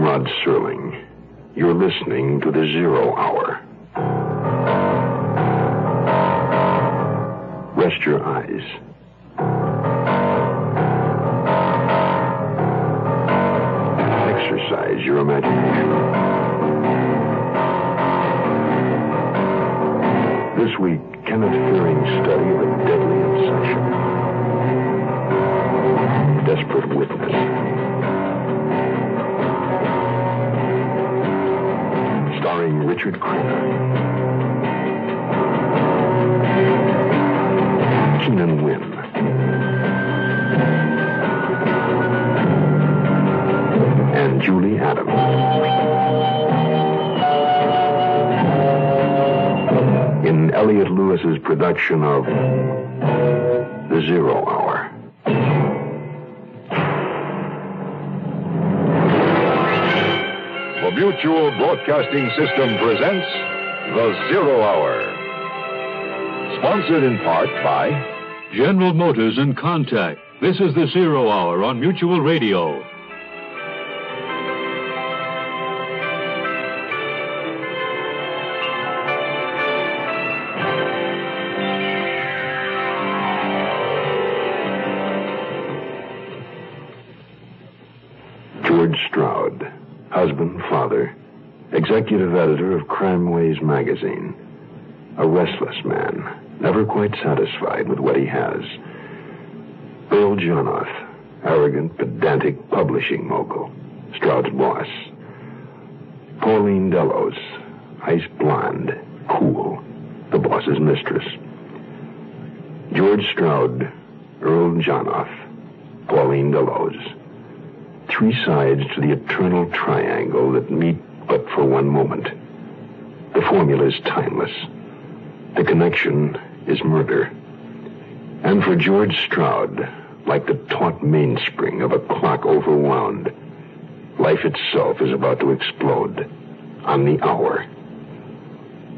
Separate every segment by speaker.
Speaker 1: Rod Serling. You're listening to The Zero Hour. Rest your eyes. Exercise your imagination. This week, Kenneth Fearing's study of a deadly obsession. Desperate Witness. Starring Richard Crenna. Keenan Wynn. And Julie Adams. In Elliot Lewis's production of The Zero Hour.
Speaker 2: The Mutual Broadcasting System presents The Zero Hour. Sponsored in part by
Speaker 3: General Motors and Contact. This is The Zero Hour on Mutual Radio.
Speaker 1: George Stroud, husband, father, executive editor of Crime Ways magazine. A restless man, never quite satisfied with what he has. Earl Jonoff, arrogant, pedantic publishing mogul, Stroud's boss. Pauline Delos, ice blonde, cool, the boss's mistress. George Stroud, Earl Jonoff, Pauline Delos. Three sides to the eternal triangle that meet but for one moment. The formula is timeless. The connection is murder. And for George Stroud, like the taut mainspring of a clock overwound, life itself is about to explode on the hour.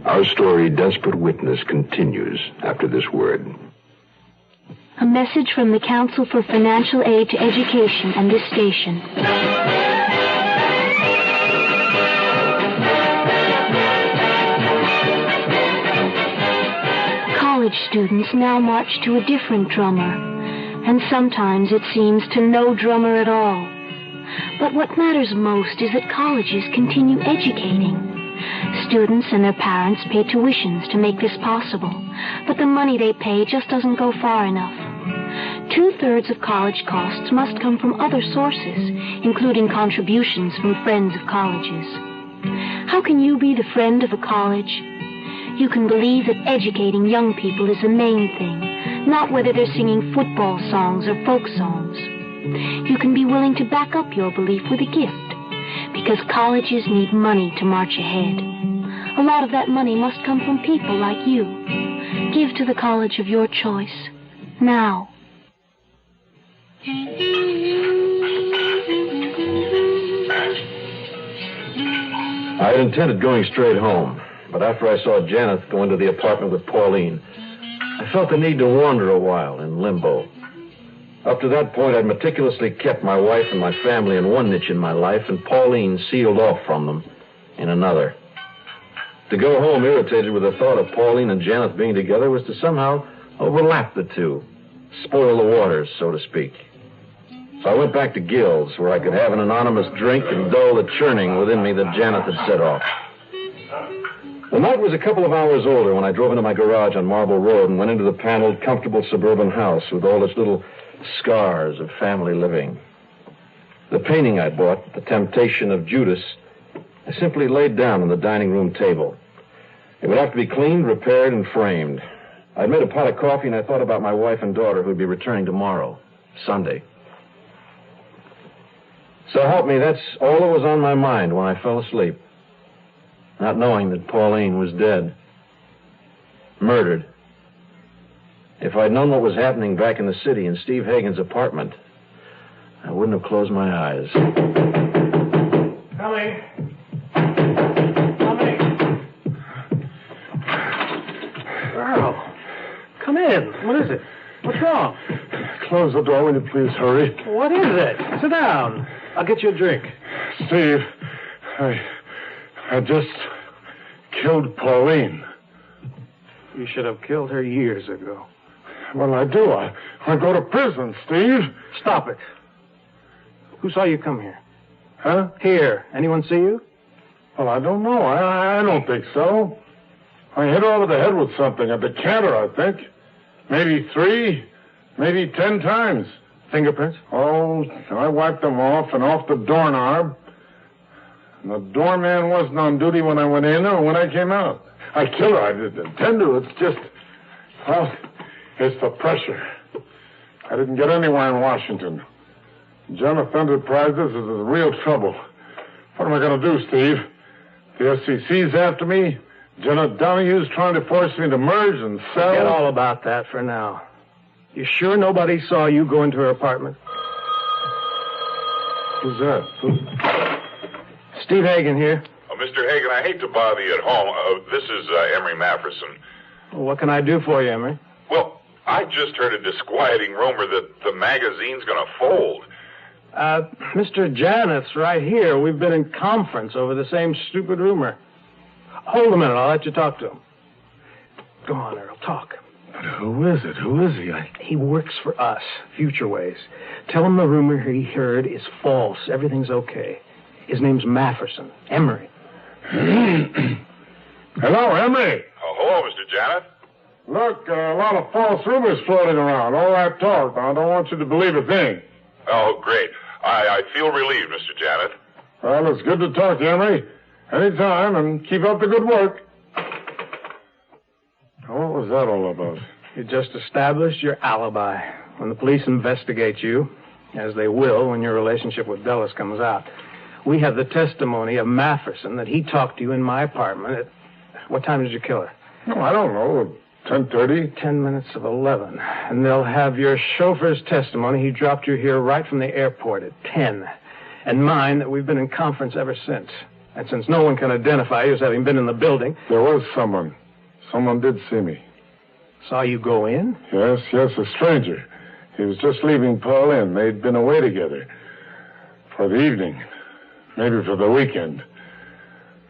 Speaker 1: Our story, Desperate Witness, continues after this word.
Speaker 4: A message from the Council for Financial Aid to Education and this station. College students now march to a different drummer, and sometimes it seems to no drummer at all. But what matters most is that colleges continue educating. Students and their parents pay tuitions to make this possible, but the money they pay just doesn't go far enough. 2/3 of college costs must come from other sources, including contributions from friends of colleges. How can you be the friend of a college? You can believe that educating young people is the main thing, not whether they're singing football songs or folk songs. You can be willing to back up your belief with a gift, because colleges need money to march ahead. A lot of that money must come from people like you. Give to the college of your choice, now.
Speaker 5: I had intended going straight home, but after I saw Janet go into the apartment with Pauline, I felt the need to wander a while in limbo. Up to that point, I'd meticulously kept my wife and my family in one niche in my life, and Pauline sealed off from them in another. To go home irritated with the thought of Pauline and Janet being together was to somehow overlap the two, spoil the waters, so to speak. So I went back to Gill's, where I could have an anonymous drink and dull the churning within me that Janet had set off. The night was a couple of hours older when I drove into my garage on Marble Road and went into the paneled, comfortable suburban house with all its little scars of family living. The painting I'd bought, The Temptation of Judas, I simply laid down on the dining room table. It would have to be cleaned, repaired, and framed. I'd made a pot of coffee, and I thought about my wife and daughter who'd be returning tomorrow, Sunday. So help me, that's all that was on my mind when I fell asleep. Not knowing that Pauline was dead. Murdered. If I'd known what was happening back in the city in Steve Hagen's apartment, I wouldn't have closed my eyes.
Speaker 6: Coming. Earl, come in. What is it? What's wrong?
Speaker 1: Close the door, will you please hurry?
Speaker 6: What is it? Sit down. I'll get you a drink.
Speaker 7: Steve, I just killed Pauline.
Speaker 6: You should have killed her years ago.
Speaker 7: Well, I do. I go to prison, Steve.
Speaker 6: Stop it. Who saw you come here?
Speaker 7: Huh?
Speaker 6: Here. Anyone see you?
Speaker 7: Well, I don't know. I don't think so. I hit her over the head with something. A decanter, I think. Maybe 3, maybe 10 times.
Speaker 6: Fingerprints?
Speaker 7: Oh, I wiped them off and off the doorknob. And the doorman wasn't on duty when I went in or when I came out. I killed her. I didn't intend to. It's just, well, it's the pressure. I didn't get anywhere in Washington. Jonathan Enterprises is in real trouble. What am I going to do, Steve? The SEC's after me. Jenna Donahue's trying to force me to merge and sell.
Speaker 6: Forget all about that for now. You sure nobody saw you go into her apartment?
Speaker 7: Who's that?
Speaker 6: Steve Hagen here.
Speaker 2: Mr. Hagen, I hate to bother you at home. This is Emery Mafferson.
Speaker 6: Well, what can I do for you, Emery?
Speaker 2: Well, I just heard a disquieting rumor that the magazine's going to fold.
Speaker 6: Mr. Janeth's right here. We've been in conference over the same stupid rumor. Hold a minute. I'll let you talk to him. Go on, Earl. Talk.
Speaker 7: But who is it? Who is he?
Speaker 6: He works for us, Future Ways. Tell him the rumor he heard is false. Everything's okay. His name's Mafferson. Emery.
Speaker 7: Hello, Emery.
Speaker 2: Oh, hello, Mr. Janeth.
Speaker 7: Look, a lot of false rumors floating around. All that talk. I don't want you to believe a thing.
Speaker 2: Oh, great. I feel relieved, Mr. Janeth.
Speaker 7: Well, it's good to talk to you, Emery. Anytime, and keep up the good work. What was that all about?
Speaker 6: You just established your alibi. When the police investigate you, as they will when your relationship with Dulles comes out, we have the testimony of Mafferson that he talked to you in my apartment at... What time did you kill her?
Speaker 7: Oh, I don't know. 10:30?
Speaker 6: 10 minutes of 11. And they'll have your chauffeur's testimony. He dropped you here right from the airport at 10. And mine that we've been in conference ever since. And since no one can identify you as having been in the building...
Speaker 7: There was someone. Someone did see me.
Speaker 6: Saw you go in?
Speaker 7: Yes, a stranger. He was just leaving Pauline. They'd been away together. For the evening. Maybe for the weekend.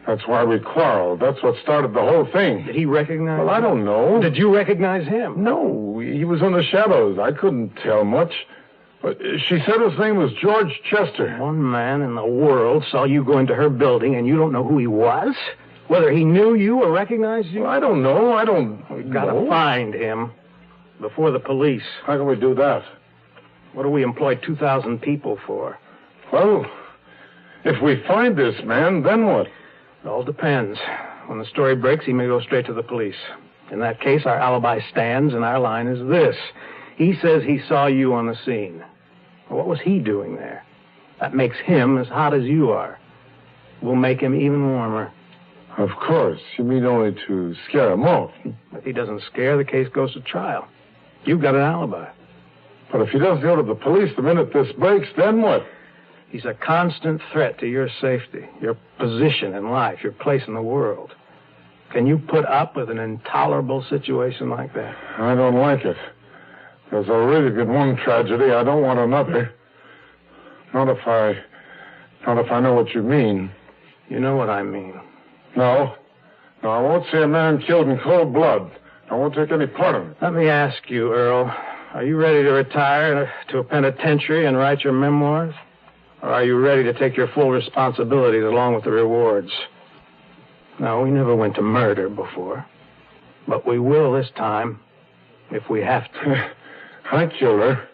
Speaker 7: That's why we quarreled. That's what started the whole thing.
Speaker 6: Did he recognize
Speaker 7: Well, I don't know.
Speaker 6: Did you recognize him?
Speaker 7: No, he was in the shadows. I couldn't tell much. But she said his name was George Chester.
Speaker 6: One man in the world saw you go into her building and you don't know who he was? Whether he knew you or recognized you?
Speaker 7: Well, I don't know. We've
Speaker 6: got to find him before the police.
Speaker 7: How can we do that?
Speaker 6: What do we employ 2,000 people for?
Speaker 7: Well, if we find this man, then what?
Speaker 6: It all depends. When the story breaks, he may go straight to the police. In that case, our alibi stands, and our line is this. He says he saw you on the scene. Well, what was he doing there? That makes him as hot as you are. We'll make him even warmer.
Speaker 7: Of course. You mean only to scare him off.
Speaker 6: If he doesn't scare, the case goes to trial. You've got an alibi.
Speaker 7: But if he doesn't go to the police the minute this breaks, then what?
Speaker 6: He's a constant threat to your safety, your position in life, your place in the world. Can you put up with an intolerable situation like that?
Speaker 7: I don't like it. There's already been one tragedy. I don't want another. Not if I know what you mean.
Speaker 6: You know what I mean.
Speaker 7: No, I won't see a man killed in cold blood. I won't take any part of it.
Speaker 6: Let me ask you, Earl. Are you ready to retire to a penitentiary and write your memoirs? Or are you ready to take your full responsibilities along with the rewards? No, we never went to murder before. But we will this time, if we have to.
Speaker 7: I killed her.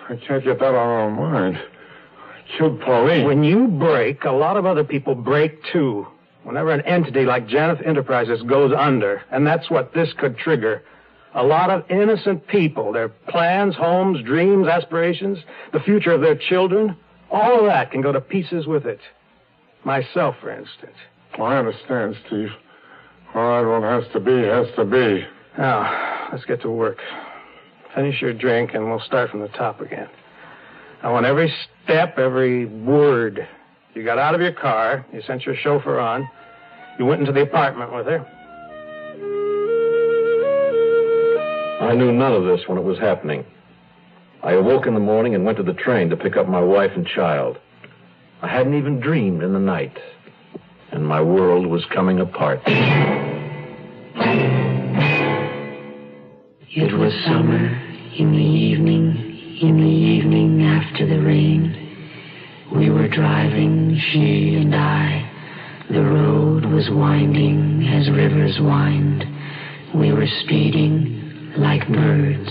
Speaker 7: I can't get that out of our mind. I killed Pauline.
Speaker 6: When you break, a lot of other people break too. Whenever an entity like Janeth Enterprises goes under, and that's what this could trigger, a lot of innocent people, their plans, homes, dreams, aspirations, the future of their children, all of that can go to pieces with it. Myself, for instance.
Speaker 7: I understand, Steve. All right, what has to be, has to be.
Speaker 6: Now, let's get to work. Finish your drink, and we'll start from the top again. I want every step, every word. You got out of your car. You sent your chauffeur on. You went into the apartment with her.
Speaker 5: I knew none of this when it was happening. I awoke in the morning and went to the train to pick up my wife and child. I hadn't even dreamed in the night, and my world was coming apart.
Speaker 8: It was summer in the evening after the rain. We were driving, she and I. The road was winding as rivers wind. We were speeding like birds,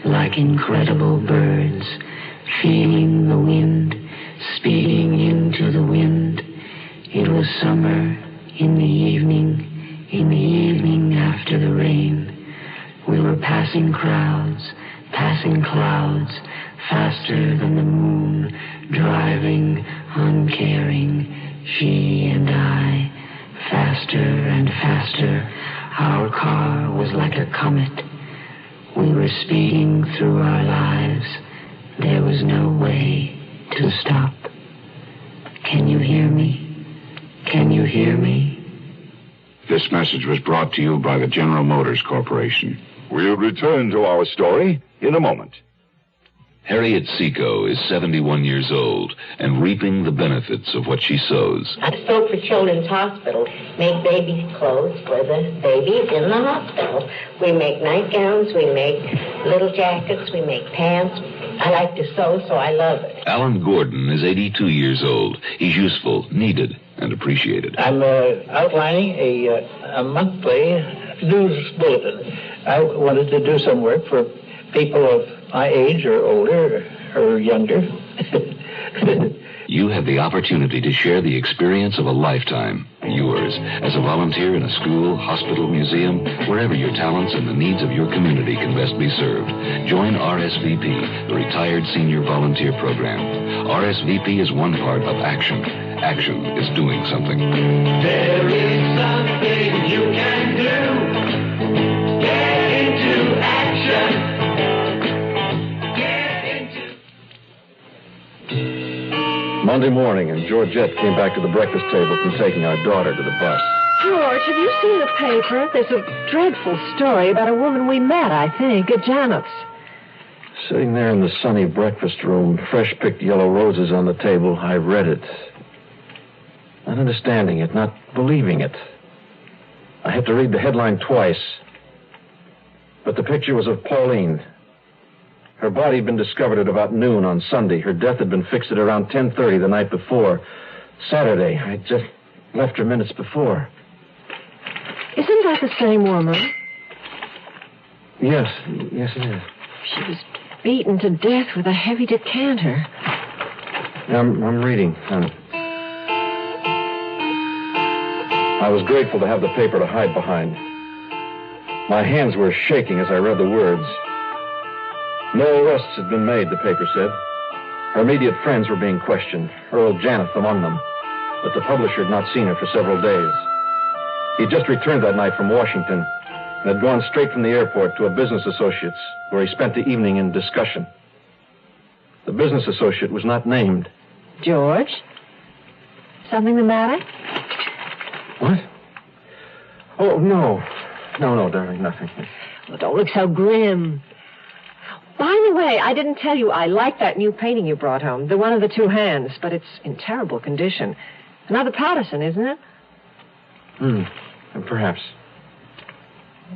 Speaker 8: like incredible birds, feeling the wind, speeding into the wind. It was summer in the evening after the rain. We were passing crowds, passing clouds, faster than the moon, driving, uncaring, she and I, faster and faster. Our car was like a comet. We were speeding through our lives. There was no way to stop. Can you hear me? Can you hear me?
Speaker 9: This message was brought to you by the General Motors Corporation.
Speaker 10: We'll return to our story in a moment.
Speaker 11: Harriet Seco is 71 years old and reaping the benefits of what she sows.
Speaker 12: I sew for Children's Hospital, make babies' clothes for the babies in the hospital. We make nightgowns, we make little jackets, we make pants. I like to sew, so I love it.
Speaker 11: Alan Gordon is 82 years old. He's useful, needed, and appreciated.
Speaker 13: I'm outlining a monthly news bulletin. I wanted to do some work for people of my age or older or younger.
Speaker 11: You have the opportunity to share the experience of a lifetime. Yours, as a volunteer in a school, hospital, museum, wherever your talents and the needs of your community can best be served. Join RSVP, the Retired Senior Volunteer Program. RSVP is one part of action. Action is doing something.
Speaker 8: There is something you can do. Get into action.
Speaker 5: Monday morning, and Georgette came back to the breakfast table from taking our daughter to the bus.
Speaker 14: George, have you seen the paper? There's a dreadful story about a woman we met, I think, at Janet's.
Speaker 5: Sitting there in the sunny breakfast room, fresh-picked yellow roses on the table, I read it. Not understanding it, not believing it. I had to read the headline twice. But the picture was of Pauline. Her body had been discovered at about noon on Sunday. Her death had been fixed at around 10:30 the night before. Saturday. I just left her minutes before.
Speaker 14: Isn't that the same woman?
Speaker 5: Yes it is.
Speaker 14: She was beaten to death with a heavy decanter.
Speaker 5: I'm reading. I was grateful to have the paper to hide behind. My hands were shaking as I read the words. No arrests had been made, the paper said. Her immediate friends were being questioned, Earl Janeth among them. But the publisher had not seen her for several days. He'd just returned that night from Washington and had gone straight from the airport to a business associate's where he spent the evening in discussion. The business associate was not named.
Speaker 14: George? Something the matter?
Speaker 5: What? Oh, no, darling, nothing.
Speaker 14: Well, don't look so grim. By the way, I didn't tell you I like that new painting you brought home, the one of the two hands, but it's in terrible condition. Another Patterson, isn't it?
Speaker 5: Perhaps.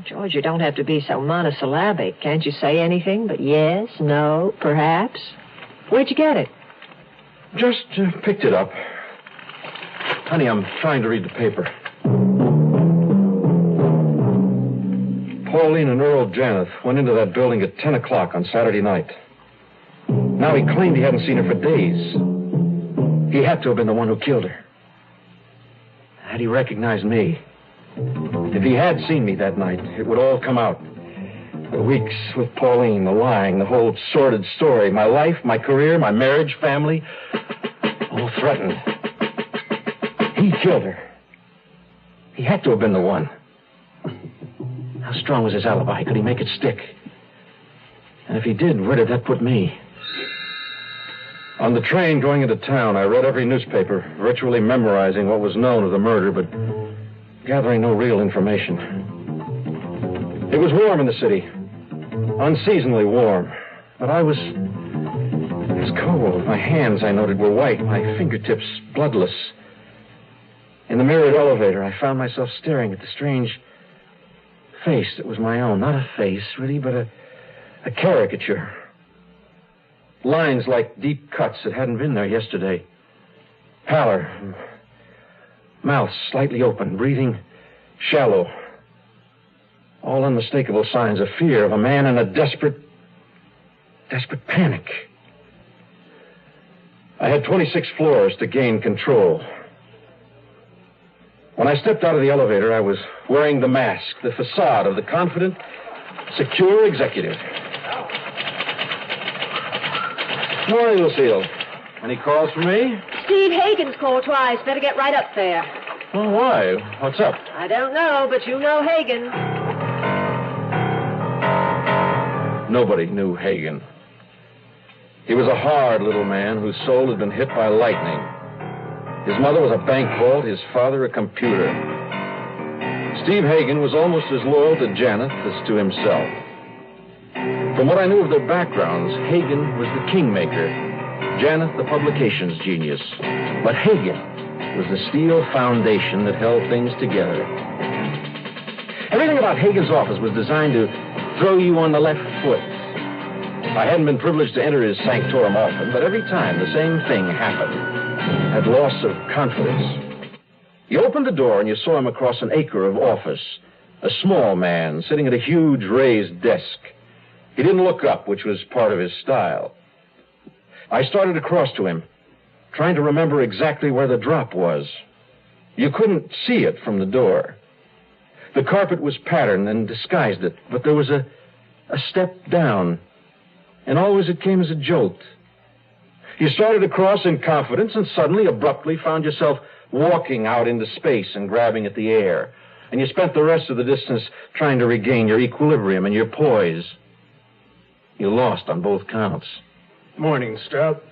Speaker 14: George, you don't have to be so monosyllabic. Can't you say anything but yes, no, perhaps? Where'd you get it?
Speaker 5: Just picked it up. Honey, I'm trying to read the paper. Pauline and Earl Janeth went into that building at 10 o'clock on Saturday night. Now he claimed he hadn't seen her for days. He had to have been the one who killed her. Had he recognized me? If he had seen me that night, it would all come out. The weeks with Pauline, the lying, the whole sordid story, my life, my career, my marriage, family, all threatened. He killed her. He had to have been the one. How strong was his alibi? Could he make it stick? And if he did, where did that put me? On the train going into town, I read every newspaper, virtually memorizing what was known of the murder, but gathering no real information. It was warm in the city. Unseasonably warm. But I was was cold. My hands, I noted, were white, my fingertips bloodless. In the mirrored elevator, I found myself staring at the strange face that was my own. Not a face, really, but a caricature. Lines like deep cuts that hadn't been there yesterday. Pallor. Mouth slightly open, breathing shallow. All unmistakable signs of fear of a man in a desperate panic. I had 26 floors to gain control. When I stepped out of the elevator, I was wearing the mask, the facade of the confident, secure executive. Morning, Lucille. Any calls for me?
Speaker 14: Steve Hagen's called twice. Better get right up there.
Speaker 5: Well, why? What's up?
Speaker 14: I don't know, but you know Hagen.
Speaker 5: Nobody knew Hagen. He was a hard little man whose soul had been hit by lightning. His mother was a bank vault, his father a computer. Steve Hagen was almost as loyal to Janet as to himself. From what I knew of their backgrounds, Hagen was the kingmaker, Janet the publications genius. But Hagen was the steel foundation that held things together. Everything about Hagen's office was designed to throw you on the left foot. I hadn't been privileged to enter his sanctorum often, but every time the same thing happened. Had loss of confidence. You opened the door and you saw him across an acre of office. A small man sitting at a huge raised desk. He didn't look up, which was part of his style. I started across to him, trying to remember exactly where the drop was. You couldn't see it from the door. The carpet was patterned and disguised it, but there was a step down, and always it came as a jolt. You started across in confidence and suddenly, abruptly, found yourself walking out into space and grabbing at the air. And you spent the rest of the distance trying to regain your equilibrium and your poise. You lost on both counts.
Speaker 6: Morning, Strout.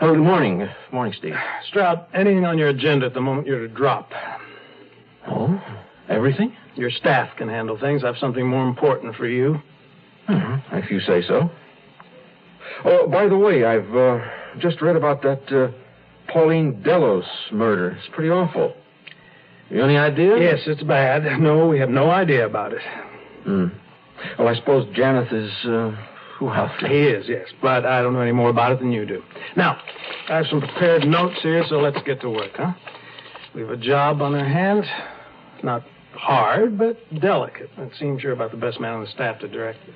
Speaker 5: Oh, good morning. Morning, Steve.
Speaker 6: Strout, anything on your agenda at the moment you're to drop?
Speaker 5: Oh, everything?
Speaker 6: Your staff can handle things. I have something more important for you.
Speaker 5: If you say so. Oh, by the way, I've just read about that Pauline Delos murder. It's pretty awful. You any idea?
Speaker 6: Yes, it's bad. No, we have no idea about it.
Speaker 5: Well, I suppose Janeth is, well...
Speaker 6: He is, yes, but I don't know any more about it than you do. Now, I have some prepared notes here, so let's get to work, huh? We have a job on our hands. Not hard, but delicate. It seems you're about the best man on the staff to direct it.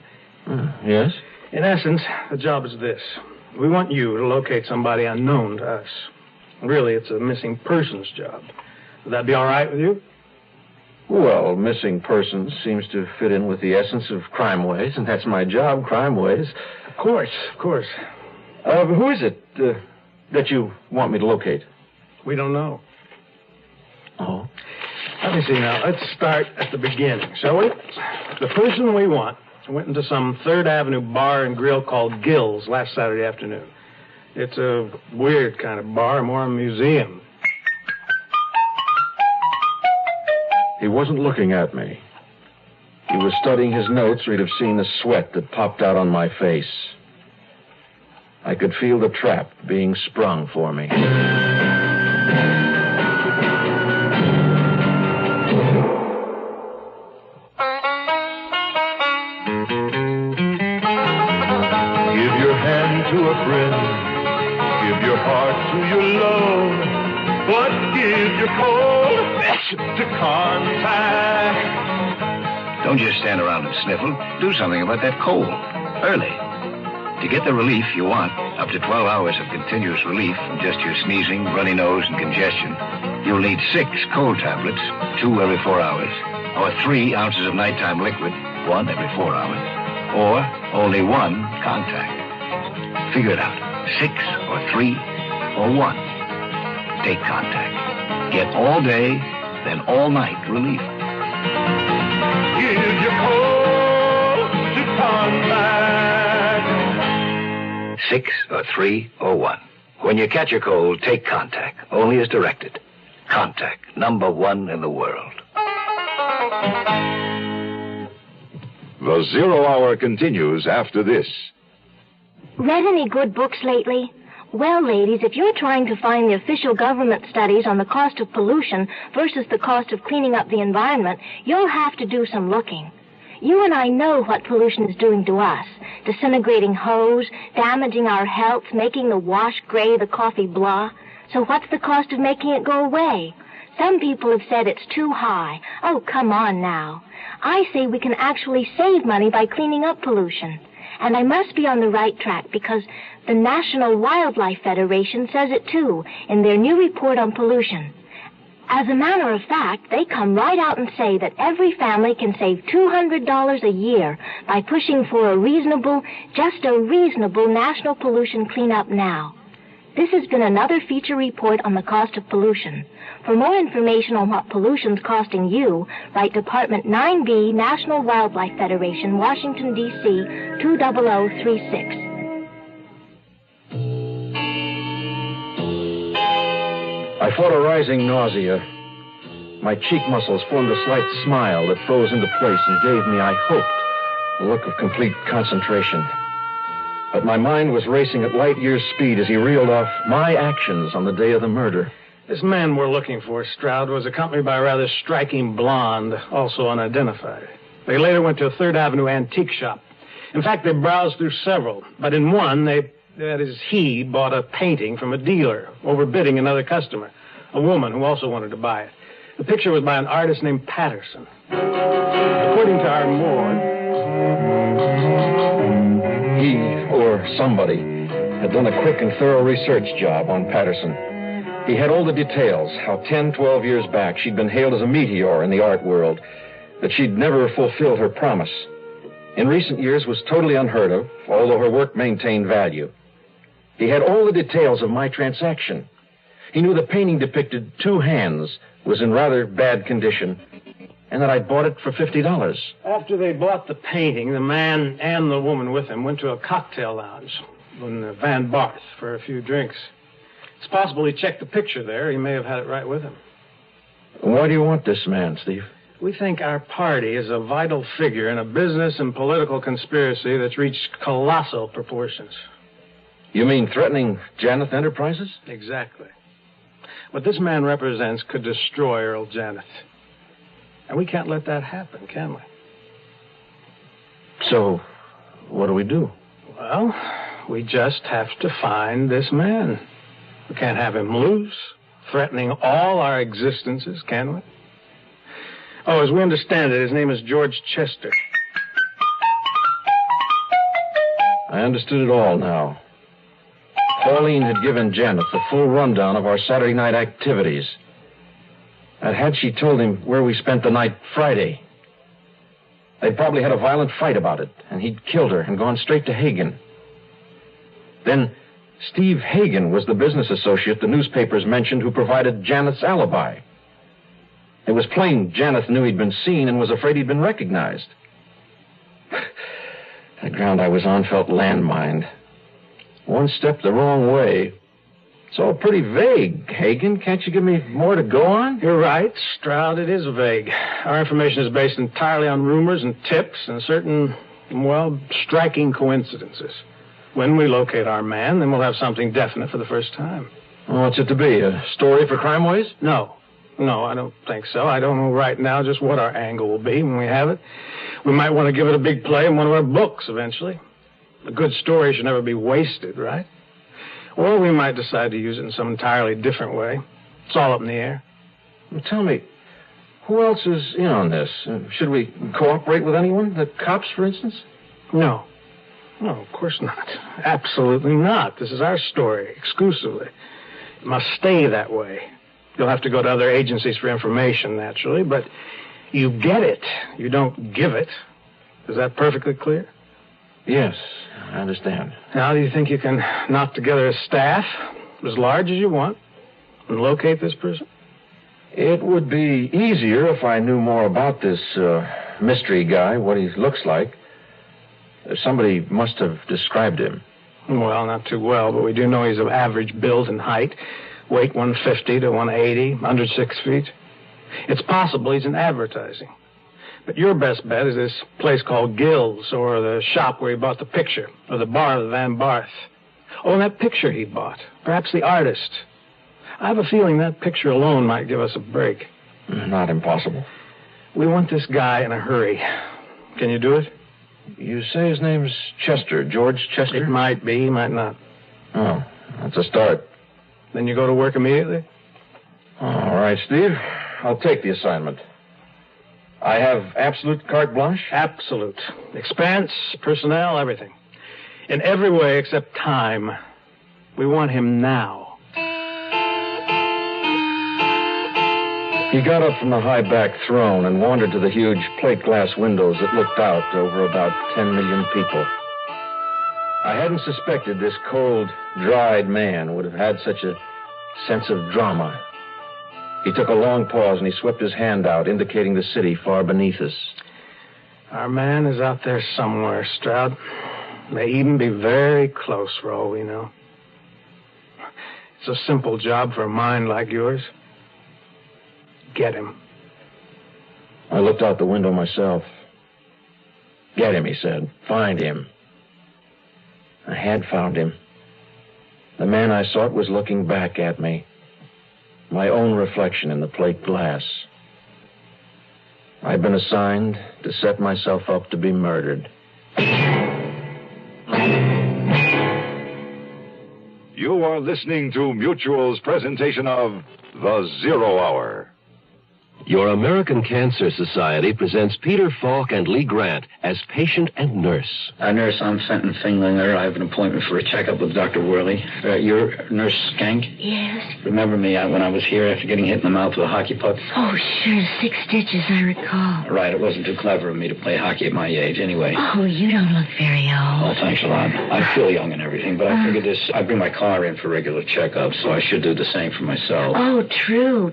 Speaker 5: Yes?
Speaker 6: In essence, the job is this. We want you to locate somebody unknown to us. Really, it's a missing persons job. Would that be all right with you?
Speaker 5: Well, missing persons seems to fit in with the essence of Crime Ways, and that's my job, Crime Ways.
Speaker 6: Of course, of course.
Speaker 5: Who is it that you want me to locate?
Speaker 6: We don't know.
Speaker 5: Oh?
Speaker 6: Let me see now. Let's start at the beginning, shall we? The person we want went into some 3rd Avenue bar and grill called Gill's last Saturday afternoon. It's a weird kind of bar, more a museum.
Speaker 5: He wasn't looking at me. He was studying his notes, or he'd have seen the sweat that popped out on my face. I could feel the trap being sprung for me.
Speaker 15: To a friend, give your heart to your love, but give your cold affection to contact.
Speaker 16: Don't just stand around and sniffle. Do something about that cold, early. To get the relief you want, up to 12 hours of continuous relief from just your sneezing, runny nose, and congestion, you'll need 6 cold tablets, 2 every 4 hours, or 3 ounces of nighttime liquid, 1 every 4 hours, or only 1 contact. Figure it out. 6 or 3 or 1. Take contact. Get all day, then all night relief.
Speaker 15: Give your cold to contact.
Speaker 16: 6 or 3 or 1. When you catch a cold, take contact. Only as directed. Contact, #1 in the world.
Speaker 10: The 0 Hour continues after this.
Speaker 4: Read any good books lately? Well, ladies, if you're trying to find the official government studies on the cost of pollution versus the cost of cleaning up the environment, you'll have to do some looking. You and I know what pollution is doing to us. Disintegrating hose, damaging our health, making the wash gray, the coffee blah. So what's the cost of making it go away? Some people have said it's too high. Oh, come on now. I say we can actually save money by cleaning up pollution. And I must be on the right track because the National Wildlife Federation says it too in their new report on pollution. As a matter of fact, they come right out and say that every family can save $200 a year by pushing for a reasonable national pollution cleanup now. This has been another feature report on the cost of pollution. For more information on what pollution's costing you, write Department 9B, National Wildlife Federation, Washington, D.C., 20036.
Speaker 5: I fought a rising nausea. My cheek muscles formed a slight smile that froze into place and gave me, I hoped, a look of complete concentration. But my mind was racing at light years' speed as he reeled off my actions on the day of the murder.
Speaker 6: This man we're looking for, Stroud, was accompanied by a rather striking blonde, also unidentified. They later went to a 3rd Avenue antique shop. In fact, they browsed through several, but in one, he bought a painting from a dealer, overbidding another customer, a woman who also wanted to buy it. The picture was by an artist named Patterson. According to our morgue,
Speaker 5: he, or somebody, had done a quick and thorough research job on Patterson. He had all the details, how 10, 12 years back she'd been hailed as a meteor in the art world, that she'd never fulfilled her promise. In recent years was totally unheard of, although her work maintained value. He had all the details of my transaction. He knew the painting depicted 2 hands, was in rather bad condition, and that I'd bought it for $50.
Speaker 6: After they bought the painting, the man and the woman with him went to a cocktail lounge in Van Barth for a few drinks. It's possible he checked the picture there. He may have had it right with him.
Speaker 5: Why do you want this man, Steve?
Speaker 6: We think our party is a vital figure in a business and political conspiracy that's reached colossal proportions.
Speaker 5: You mean threatening Janeth Enterprises?
Speaker 6: Exactly. What this man represents could destroy Earl Janeth. And we can't let that happen, can we?
Speaker 5: So, what do we do?
Speaker 6: Well, we just have to find this man. We can't have him loose, threatening all our existences, can we? Oh, as we understand it, his name is George Chester.
Speaker 5: I understood it all now. Pauline had given Janeth the full rundown of our Saturday night activities. And had she told him where we spent the night Friday, they'd probably had a violent fight about it, and he'd killed her and gone straight to Hagen. Then Steve Hagen was the business associate the newspapers mentioned who provided Janeth's alibi. It was plain Janeth knew he'd been seen and was afraid he'd been recognized. The ground I was on felt landmined. One step the wrong way. It's all pretty vague, Hagen. Can't you give me more to go on?
Speaker 6: You're right, Stroud. It is vague. Our information is based entirely on rumors and tips and certain, striking coincidences. When we locate our man, then we'll have something definite for the first time.
Speaker 5: Well, what's it to be? A story for Crime Ways?
Speaker 6: No, I don't think so. I don't know right now just what our angle will be when we have it. We might want to give it a big play in one of our books eventually. A good story should never be wasted, right? Or we might decide to use it in some entirely different way. It's all up in the air.
Speaker 5: Well, tell me, who else is in on this? Should we cooperate with anyone? The cops, for instance?
Speaker 6: No, of course not. Absolutely not. This is our story, exclusively. It must stay that way. You'll have to go to other agencies for information, naturally, but you get it. You don't give it. Is that perfectly clear?
Speaker 5: Yes, I understand.
Speaker 6: Now, do you think you can knock together a staff as large as you want and locate this person?
Speaker 5: It would be easier if I knew more about this mystery guy, what he looks like. Somebody must have described him.
Speaker 6: Well, not too well, but we do know he's of average build and height. Weight 150 to 180, under 6 feet. It's possible he's in advertising. But your best bet is this place called Gill's, or the shop where he bought the picture, or the bar of the Van Barth. Oh, and that picture he bought. Perhaps the artist. I have a feeling that picture alone might give us a break.
Speaker 5: Not impossible.
Speaker 6: We want this guy in a hurry. Can you do it?
Speaker 5: You say his name's Chester, George Chester?
Speaker 6: It might be, might not.
Speaker 5: Oh, that's a start.
Speaker 6: Then you go to work immediately?
Speaker 5: All right, Steve. I'll take the assignment. I have absolute carte blanche?
Speaker 6: Absolute. Expense, personnel, everything. In every way except time. We want him now.
Speaker 5: He got up from the high-backed throne and wandered to the huge plate glass windows that looked out over about 10 million people. I hadn't suspected this cold, dried man would have had such a sense of drama. He took a long pause and he swept his hand out, indicating the city far beneath us.
Speaker 6: Our man is out there somewhere, Stroud. May even be very close for all we know. It's a simple job for a mind like yours. Get him.
Speaker 5: I looked out the window myself. Get him, he said. Find him. I had found him. The man I sought was looking back at me. My own reflection in the plate glass. I'd been assigned to set myself up to be murdered.
Speaker 10: You are listening to Mutual's presentation of The Zero Hour.
Speaker 17: Your American Cancer Society presents Peter Foch and Lee Grant as patient and nurse.
Speaker 18: Nurse, I'm Fenton Finglinger. I have an appointment for a checkup with Dr. Worley. You're Nurse Skank?
Speaker 4: Yes.
Speaker 18: Remember me when I was here after getting hit in the mouth with a hockey puck?
Speaker 4: Oh, sure. 6 stitches, I recall.
Speaker 18: Right. It wasn't too clever of me to play hockey at my age anyway.
Speaker 4: Oh, you don't look very old.
Speaker 18: Oh, thanks a lot. I feel young and everything, but I figured I bring my car in for regular checkups, so I should do the same for myself.
Speaker 4: Oh, true.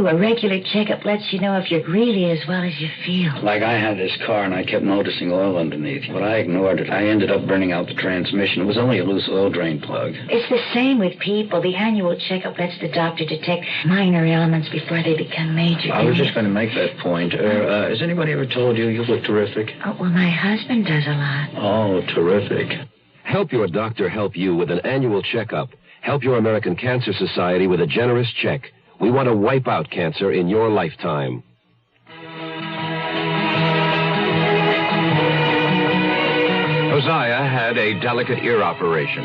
Speaker 4: A regular checkup lets you know if you're really as well as you feel.
Speaker 18: Like I had this car and I kept noticing oil underneath, but I ignored it. I ended up burning out the transmission. It was only a loose oil drain plug.
Speaker 4: It's the same with people. The annual checkup lets the doctor detect minor ailments before they become major.
Speaker 18: I was just going to make that point. Has anybody ever told you look terrific?
Speaker 4: Oh, well, my husband does a lot.
Speaker 18: Oh, terrific.
Speaker 17: Help your doctor help you with an annual checkup. Help your American Cancer Society with a generous check. We want to wipe out cancer in your lifetime.
Speaker 19: Josiah had a delicate ear operation.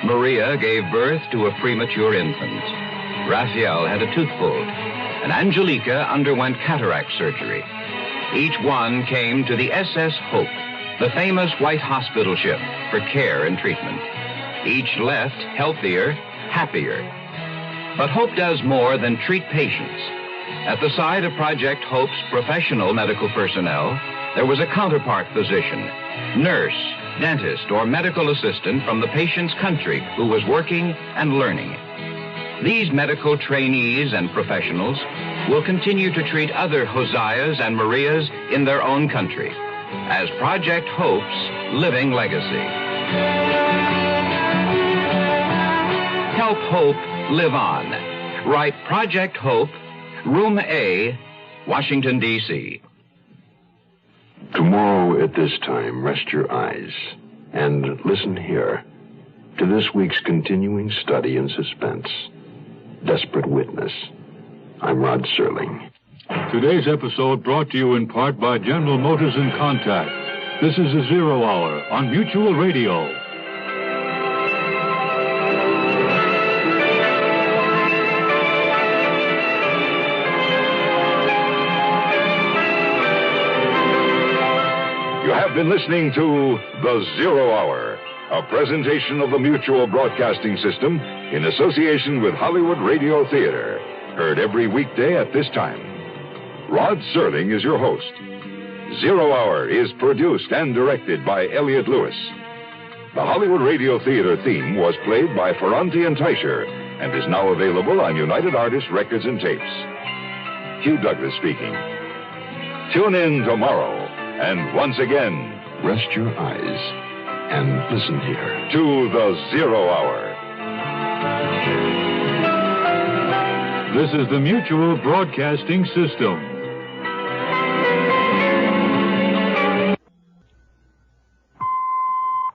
Speaker 19: Maria gave birth to a premature infant. Raphael had a tooth pulled. And Angelica underwent cataract surgery. Each one came to the SS Hope, the famous white hospital ship, for care and treatment. Each left healthier, happier. But Hope does more than treat patients. At the side of Project Hope's professional medical personnel, there was a counterpart physician, nurse, dentist, or medical assistant from the patient's country who was working and learning. These medical trainees and professionals will continue to treat other Hoseas and Marias in their own country as Project Hope's living legacy. Help Hope live on. Write Project Hope, Room A, Washington, D.C.
Speaker 1: Tomorrow at this time, rest your eyes and listen here to this week's continuing study in suspense, Desperate Witness. I'm Rod Serling.
Speaker 3: Today's episode brought to you in part by General Motors and Contact. This is the Zero Hour on Mutual Radio.
Speaker 10: You have been listening to The Zero Hour, a presentation of the Mutual Broadcasting System in association with Hollywood Radio Theater. Heard every weekday at this time. Rod Serling is your host. Zero Hour is produced and directed by Elliott Lewis. The Hollywood Radio Theater theme was played by Ferranti and Teicher and is now available on United Artists Records and Tapes. Hugh Douglas speaking. Tune in tomorrow. And once again,
Speaker 1: rest your eyes and listen here
Speaker 10: to The Zero Hour.
Speaker 3: This is the Mutual Broadcasting System.